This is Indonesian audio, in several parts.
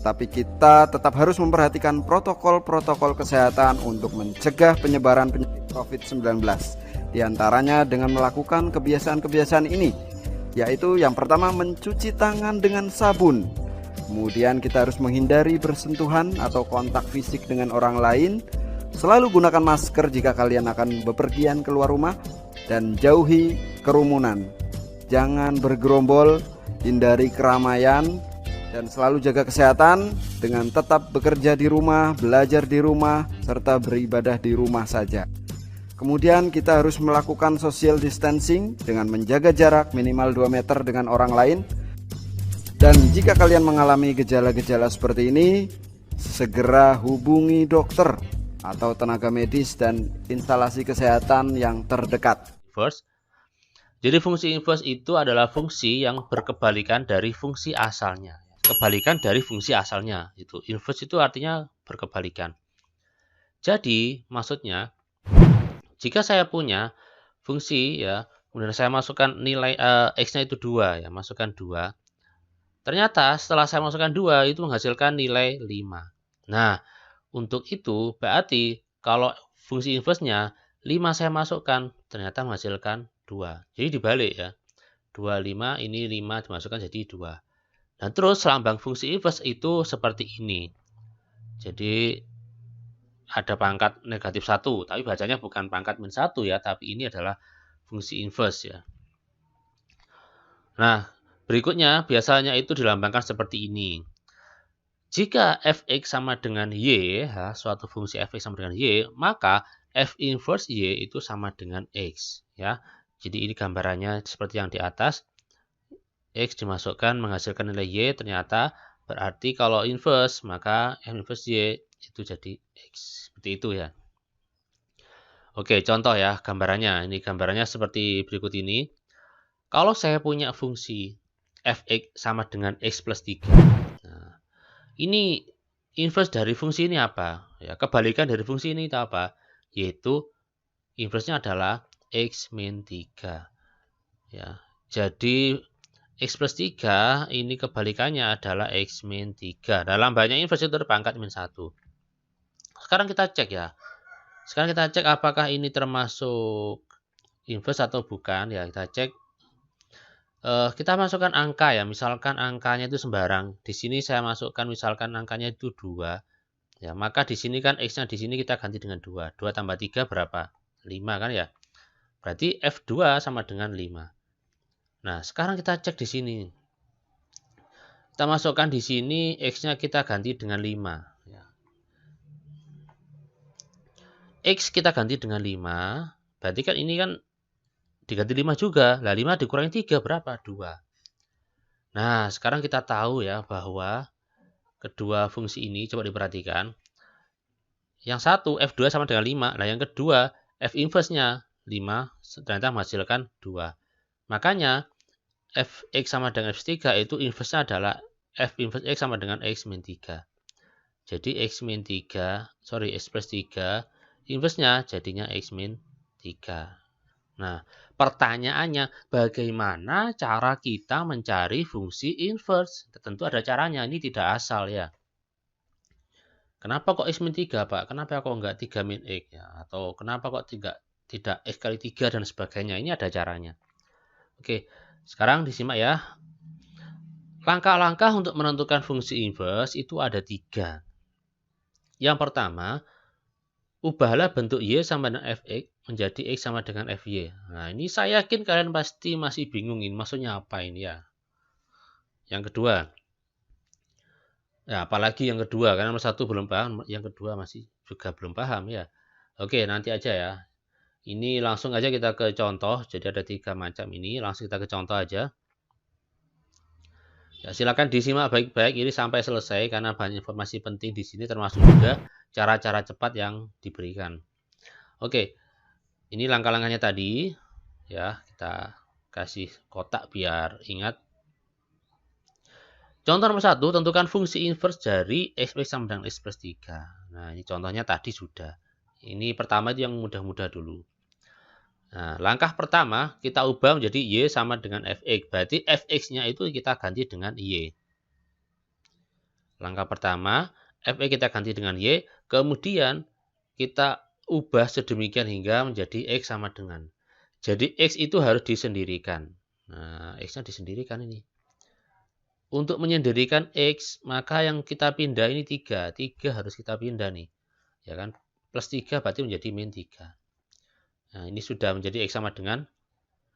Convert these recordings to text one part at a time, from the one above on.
tapi kita tetap harus memperhatikan protokol-protokol kesehatan untuk mencegah penyebaran penyakit COVID-19. Di antaranya dengan melakukan kebiasaan-kebiasaan ini, yaitu yang pertama mencuci tangan dengan sabun. Kemudian kita harus menghindari bersentuhan atau kontak fisik dengan orang lain. Selalu gunakan masker jika kalian akan bepergian keluar rumah dan jauhi kerumunan. Jangan bergerombol, hindari keramaian, dan selalu jaga kesehatan dengan tetap bekerja di rumah, belajar di rumah, serta beribadah di rumah saja. Kemudian kita harus melakukan social distancing dengan menjaga jarak minimal 2 meter dengan orang lain. Dan jika kalian mengalami gejala-gejala seperti ini, segera hubungi dokter atau tenaga medis dan instalasi kesehatan yang terdekat. First, jadi fungsi inverse itu adalah fungsi yang berkebalikan dari fungsi asalnya. Kebalikan dari fungsi asalnya itu. Inverse itu artinya berkebalikan. Jadi maksudnya jika saya punya fungsi ya, kemudian saya masukkan nilai x-nya itu 2 ya, masukkan 2. Ternyata setelah saya masukkan 2 itu menghasilkan nilai 5. Nah, untuk itu berarti kalau fungsi inverse-nya 5 saya masukkan, ternyata menghasilkan 2. Jadi dibalik ya. 2, 5, ini 5 dimasukkan jadi 2. Dan terus lambang fungsi inverse itu seperti ini. Jadi ada pangkat negatif 1, tapi bacanya bukan pangkat min 1 ya, tapi ini adalah fungsi inverse ya. Nah, berikutnya biasanya itu dilambangkan seperti ini. Jika fx sama dengan y, ya, suatu fungsi fx sama dengan y, maka f inverse y itu sama dengan x ya. Jadi ini gambarannya seperti yang di atas. X dimasukkan menghasilkan nilai Y, ternyata berarti kalau inverse maka f inverse Y itu jadi X. Seperti itu ya. Oke, contoh ya gambarannya. Ini gambarannya seperti berikut ini. Kalau saya punya fungsi fx sama dengan x plus 3. Nah, ini inverse dari fungsi ini apa? Ya, kebalikan dari fungsi ini itu apa? Yaitu inverse-nya adalah x min 3. Ya, jadi x plus 3 ini kebalikannya adalah x min 3. Dalam banyak inverse itu berpangkat min 1. Sekarang kita cek ya. Sekarang kita cek apakah ini termasuk inverse atau bukan. Ya, kita cek. Kita masukkan angka ya. Misalkan angkanya itu sembarang. Di sini saya masukkan misalkan angkanya itu 2. Ya, maka di sini kan x-nya di sini kita ganti dengan 2. 2 tambah 3 berapa? 5 kan ya. Berarti F2 sama dengan 5. Nah, sekarang kita cek di sini. Kita masukkan di sini X-nya kita ganti dengan 5. Ya. X kita ganti dengan 5. Berarti kan ini kan diganti 5 juga. Lah 5 dikurangi 3 berapa? 2. Nah, sekarang kita tahu ya bahwa kedua fungsi ini coba diperhatikan. Yang satu F2 sama dengan 5. Nah, yang kedua F inverse-nya 5 ternyata menghasilkan 2. Makanya fx sama dengan x3 itu inverse-nya adalah f inverse x sama dengan x min 3. Jadi x plus 3 inverse-nya jadinya x min 3. Nah, pertanyaannya bagaimana cara kita mencari fungsi inverse? Tentu ada caranya, ini tidak asal ya. Kenapa kok x min 3 Pak? Kenapa kok enggak 3 min x ya? Atau kenapa kok tidak x kali 3 dan sebagainya? Ini ada caranya. Oke, sekarang disimak ya. Langkah-langkah untuk menentukan fungsi inverse itu ada 3. Yang pertama, ubahlah bentuk y sama dengan fx menjadi x sama dengan fy. Nah, ini saya yakin kalian pasti masih bingung ini maksudnya apa ini ya. Yang kedua, ya apalagi yang kedua, karena nomor 1 belum paham, yang kedua masih juga belum paham ya. Oke, nanti aja ya. Ini langsung aja kita ke contoh. Jadi ada 3 macam ini. Langsung kita ke contoh aja. Ya, silakan disimak baik-baik ini sampai selesai karena banyak informasi penting di sini termasuk juga cara-cara cepat yang diberikan. Oke. Ini langkah-langkahnya tadi. Ya, kita kasih kotak biar ingat. Contoh nomor 1, tentukan fungsi inverse dari x sama dengan x plus 3. Nah, ini contohnya tadi sudah. Ini pertama itu yang mudah-mudah dulu. Nah, langkah pertama kita ubah menjadi y sama dengan fx. Berarti fx-nya itu kita ganti dengan y. Langkah pertama, Fx kita ganti dengan Y, kemudian kita ubah sedemikian hingga menjadi X sama dengan. Jadi X itu harus disendirikan. Nah, X-nya disendirikan ini. Untuk menyendirikan X, maka yang kita pindah ini 3. 3 harus kita pindah nih. Ya kan? Plus 3 berarti menjadi min 3. Nah, ini sudah menjadi X sama dengan,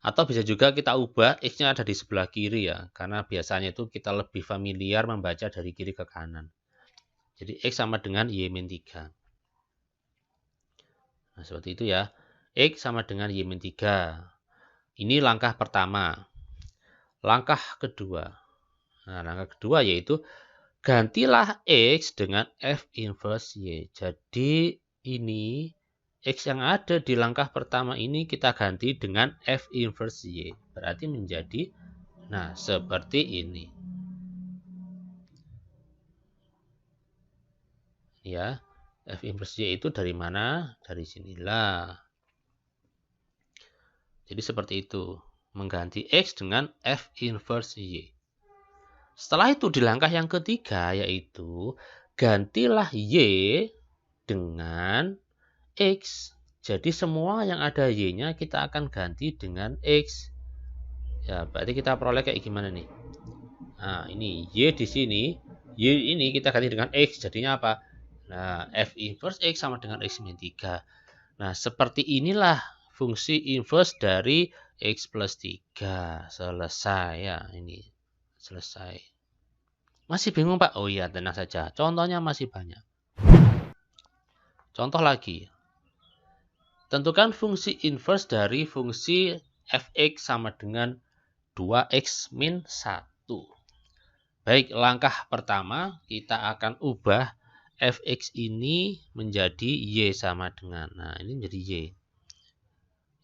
atau bisa juga kita ubah X-nya ada di sebelah kiri ya. Karena biasanya itu kita lebih familiar membaca dari kiri ke kanan. Jadi X sama dengan Y min 3. Nah, seperti itu ya. X sama dengan Y min 3. Ini langkah pertama. Langkah kedua. Nah, langkah kedua yaitu gantilah X dengan F inverse Y. Jadi ini X yang ada di langkah pertama ini kita ganti dengan F inverse Y. Berarti menjadi, nah seperti ini. Ya, F inverse Y itu dari mana? Dari sinilah. Jadi seperti itu. Mengganti X dengan F inverse Y. Setelah itu di langkah yang ketiga yaitu gantilah Y dengan X. Jadi semua yang ada Y-nya kita akan ganti dengan X. Ya, berarti kita peroleh kayak gimana nih? Nah, ini Y di sini. Y ini kita ganti dengan X. Jadinya apa? Nah, F inverse X sama dengan X min 3. Nah, seperti inilah fungsi inverse dari X plus 3. Selesai ya, ini. Selesai. Masih bingung Pak? Oh iya, tenang saja. Contohnya masih banyak. Contoh lagi. Tentukan fungsi inverse dari fungsi fx sama dengan 2x min 1. Baik, langkah pertama kita akan ubah fx ini menjadi y sama dengan. Nah, ini menjadi y.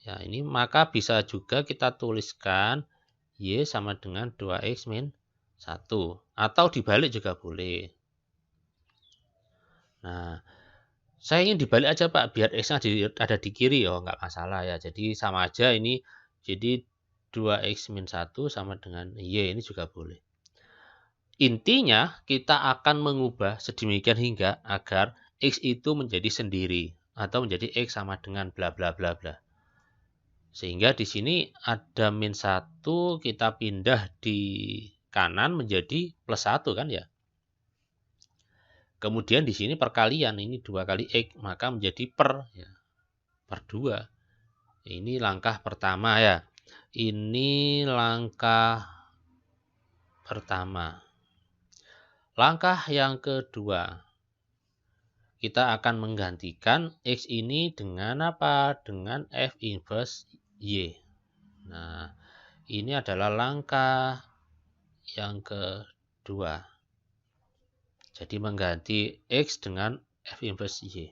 Ya, ini maka bisa juga kita tuliskan y sama dengan 2x min 1. Atau dibalik juga boleh. Nah, saya ingin dibalik aja Pak, biar X-nya ada di kiri. Oh, nggak masalah ya. Jadi sama aja ini. Jadi 2x min 1 sama dengan Y. Ini juga boleh. Intinya, kita akan mengubah sedemikian hingga agar X itu menjadi sendiri. Atau menjadi X sama dengan bla bla bla bla. Sehingga di sini ada min 1, kita pindah di kanan menjadi plus 1 kan ya. Kemudian di sini perkalian, ini 2 kali X, maka menjadi per 2. Ini langkah pertama ya. Ini langkah pertama. Langkah yang kedua. Kita akan menggantikan X ini dengan apa? Dengan F inverse Y. Nah, ini adalah langkah yang kedua. Jadi mengganti X dengan F inverse Y.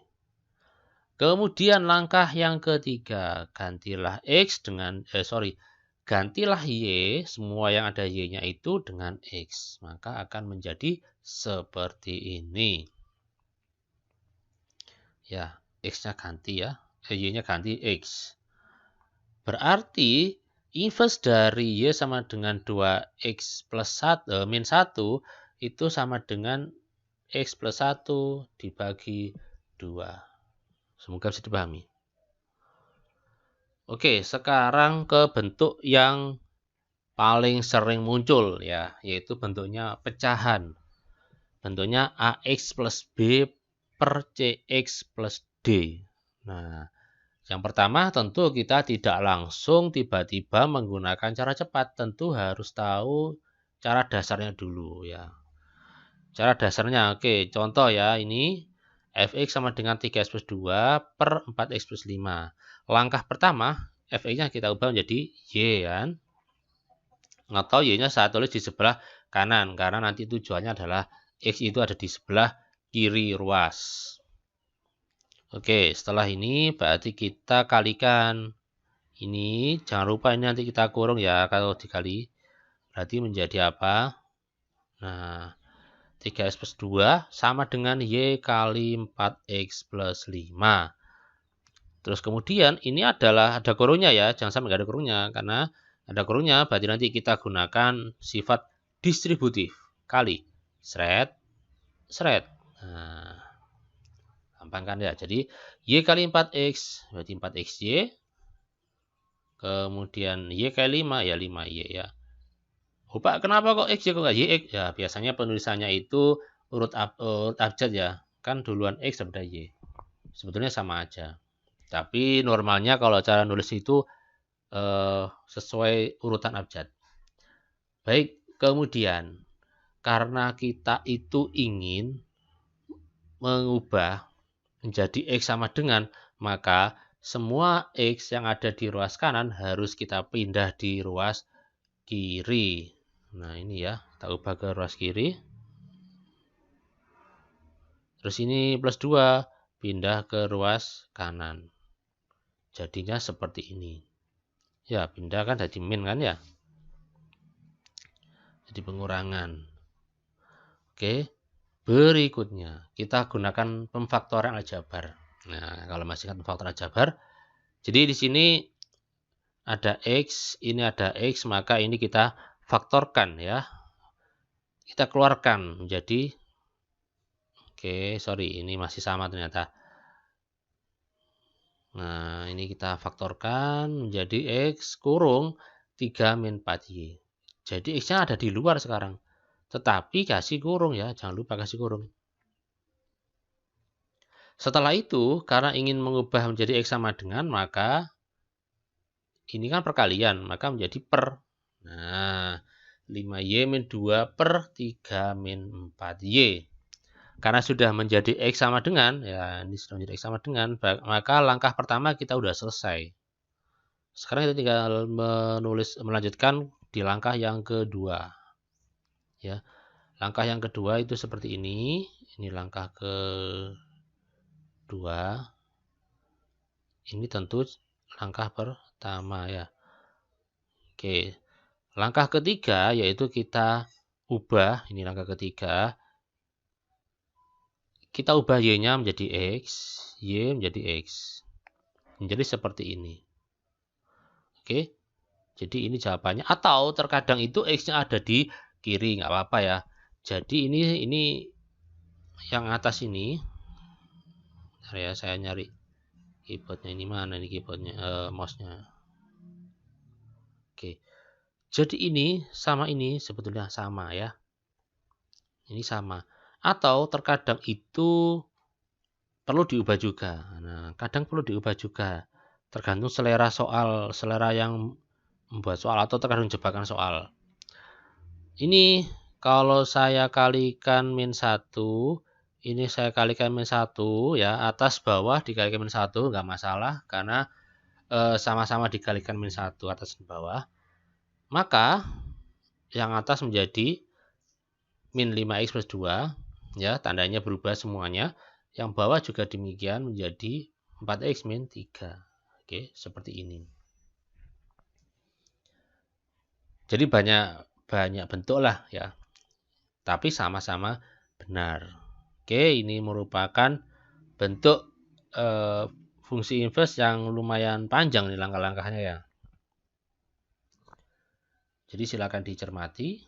Kemudian langkah yang ketiga, gantilah X dengan gantilah Y, semua yang ada Y-nya itu dengan X. Maka akan menjadi seperti ini. Ya, X-nya ganti ya. Y-nya ganti X. Berarti inverse dari Y sama dengan 2X plus 1, min 1 itu sama dengan X plus 1 dibagi 2. Semoga bisa dipahami. Oke, sekarang ke bentuk yang paling sering muncul ya, yaitu bentuknya pecahan. Bentuknya AX plus B per CX plus D. Nah, yang pertama tentu kita tidak langsung tiba-tiba menggunakan cara cepat. Tentu harus tahu cara dasarnya dulu ya. Cara dasarnya, oke, contoh ya, ini fx sama dengan 3x plus 2 per 4x plus 5. Langkah pertama, fx-nya kita ubah menjadi y kan. Atau y-nya saya tulis di sebelah kanan, karena nanti tujuannya adalah x itu ada di sebelah kiri ruas. Oke, setelah ini berarti kita kalikan. Ini, jangan lupa ini nanti kita kurung ya, kalau dikali. Berarti menjadi apa? Nah, 3x plus 2 sama dengan Y kali 4x plus 5. Terus kemudian ini adalah ada kurungnya ya. Jangan sampai nggak ada kurungnya. Karena ada kurungnya berarti nanti kita gunakan sifat distributif. Kali. Seret. seret. Nah, gampang kan ya. Jadi Y kali 4X berarti 4XY. Kemudian Y kali 5 ya 5Y ya. Oh Pak, kenapa kok X ya kok nggak YX? Ya biasanya penulisannya itu urut abjad ya. Kan duluan X daripada Y. Sebetulnya sama aja. Tapi normalnya kalau cara nulis itu sesuai urutan abjad. Baik, kemudian karena kita itu ingin mengubah menjadi X sama dengan, maka semua X yang ada di ruas kanan harus kita pindah di ruas kiri. Nah ini ya, kita ubah ke ruas kiri. Terus ini plus 2, pindah ke ruas kanan. Jadinya seperti ini. Ya, pindah kan jadi min kan ya. Jadi pengurangan. Oke, berikutnya kita gunakan pemfaktorian aljabar. Nah, kalau masih ingat pemfaktorian aljabar, jadi di sini ada X, ini ada X, maka ini kita faktorkan ya. Kita keluarkan menjadi, oke, sorry, ini masih sama ternyata. Nah, ini kita faktorkan menjadi X kurung 3 min 4Y. Jadi X-nya ada di luar sekarang. Tetapi kasih kurung ya, jangan lupa kasih kurung. Setelah itu, karena ingin mengubah menjadi X sama dengan, maka ini kan perkalian, maka menjadi per. Nah, 5Y min 2 per 3 min 4Y. Karena sudah menjadi X sama dengan, ya ini sudah menjadi X sama dengan, maka langkah pertama kita sudah selesai. Sekarang kita tinggal melanjutkan di langkah yang kedua. Ya, langkah yang kedua itu seperti ini. Ini langkah kedua. Ini tentu langkah pertama ya. Oke, langkah ketiga yaitu kita ubah. Ini langkah ketiga. Kita ubah Y-nya menjadi X, Y menjadi X. Menjadi seperti ini. Oke, jadi ini jawabannya. Atau terkadang itu X-nya ada di kiri, nggak apa-apa ya. Jadi ini yang atas ini. Bentar ya, saya nyari keyboardnya. Ini mana nih keyboardnya, mouse-nya. Oke, jadi ini sama ini sebetulnya sama ya. Ini sama. Atau terkadang itu perlu diubah juga. Nah, kadang perlu diubah juga. Tergantung selera soal, selera yang membuat soal atau terkadang jebakan soal. Ini kalau saya kalikan min 1, ini saya kalikan min 1 ya, atas bawah dikalikan min 1 nggak masalah karena sama-sama dikalikan min 1 atas dan bawah. Maka yang atas menjadi min 5x plus 2 ya, tandanya berubah semuanya. Yang bawah juga demikian menjadi 4x min 3. Oke, seperti ini. Jadi banyak bentuk lah ya. Tapi sama-sama benar. Oke, ini merupakan bentuk fungsi inverse yang lumayan panjang nih langkah-langkahnya ya. Jadi silakan dicermati.